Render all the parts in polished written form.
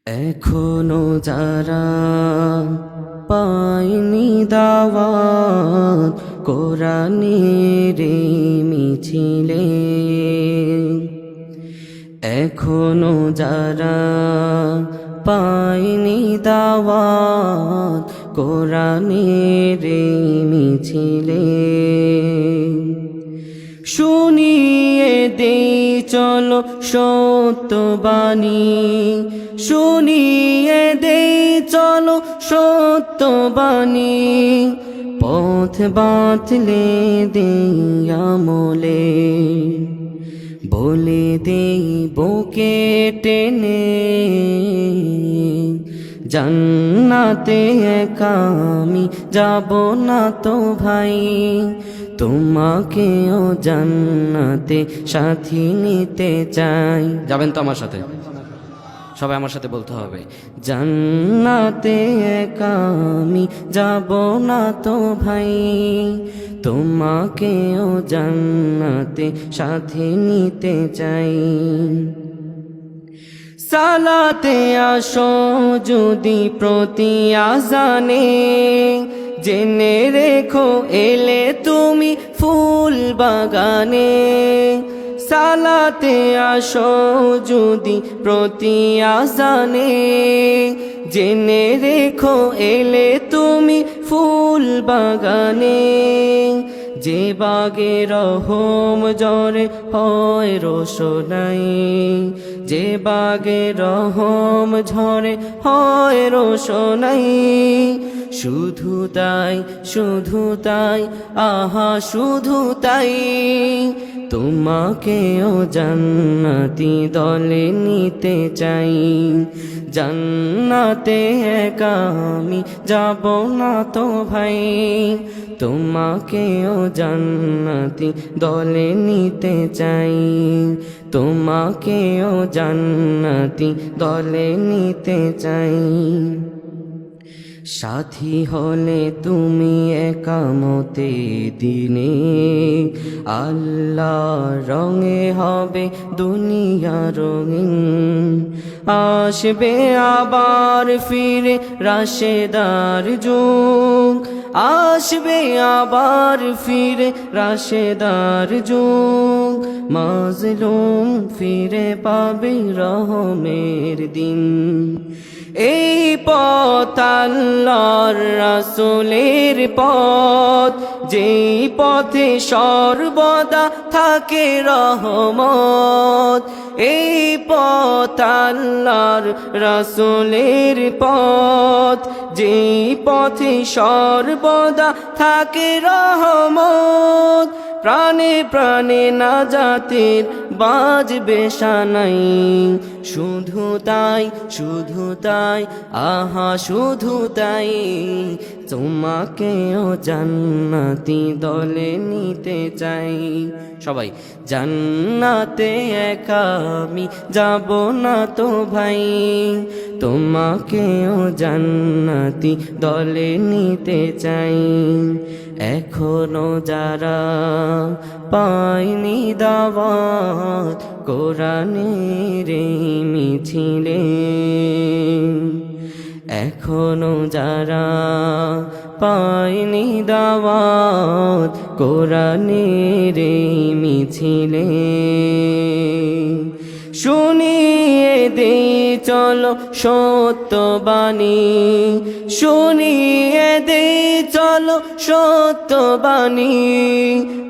এখনো যারা পায়নি দাওয়াত কোরআনের মিছিলে, এখনো যারা পায়নি দাওয়াত কোরআনের মিছিলে, শুনিয়ে দেই চলো সত্যবাণী, শুনিয়ে দেই চলো সত্যবাণী, পথ বাতলে দেই আমলে, বলে দেই বুকে টেনে, জান্নাতে একা আমি যাব না তো ভাই, তোমাকেও জান্নাতে সাথী নিতে চাই। যাবেন তো আমার সাথে? সবাই আমার সাথে বলতে হবে, জান্নাতে একা আমি যাব না তো ভাই, তোমাকেও জান্নাতে সাথে নিতে চাই। সালাতে আসো যদি প্রতি আজানে, জেনে রেখো এলে তুমি ফুল বাগানে। সালাতে আসো যদি প্রতি আজানে, জেনে রেখো এলে তুমি ফুল বাগানে। যে বাগে রহম জরে হয় রোশনাই, যে বাগে রহম ঝরে হয় রোশনাই, শুধু তাই শুধু তাই আহা শুধু তাই, তোমাকেও জান্নাতি দলে নিতে চাই। জান্নাতে একা আমি যাব না তো ভাই, তোমাকেও জান্নাতি দলে নিতে চাই, তোমাকেও জান্নাতি দলে নিতে চাই। সাথী হলে তুমি একামতে দিনে, আল্লাহ রঙে হবে দুনিয়া রঙিন। আসবে আবার ফিরে রাশেদার যুগ, আসবে আবার ফিরে রাশেদার যুগ, মাজলুম ফিরে পাবে রহমের দিন। এই পথ আল্লাহর রাসূলের পথ, যেই পথে সর্বদা থাকে রহমত। এই পথ আল্লাহর রাসূলের পথ, যেই পথে সর্বদা থাকে রহমত। প্রাণে প্রাণে নাজাতের বাজবে শানাই, শুধু তাই শুধু তাই আহা শুধু তাই, তোমাকেও জান্নাতি দলে নিতে চাই। সবাই, জান্নাতে একা আমি যাব না তো ভাই, তোমাকেও জান্নাতি দলে নিতে চাই। এখনো যারা পায়নি দাওয়াত কোরআনের মিছিলে, এখনো যারা পায়নি দাওয়াত কোরআনের মিছিলে, শুনিয়ে দেই চলো সত্যবাণী, শুনিয়ে দেই চলো সত্যবাণী,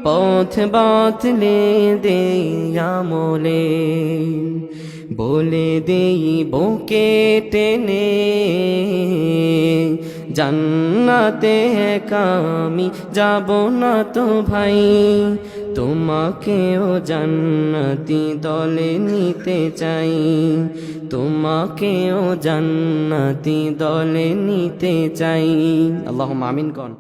পথ বাতলে দেই আমলে, বলে দেই বুকে টেনে, জান্নাতে একা আমি যাব না তো ভাই, তোমাকেও জান্নাতি দলে নিতে চাই, তোমাকেও জান্নাতি দলে নিতে চাই। আল্লাহুম্মা আমিন কোন।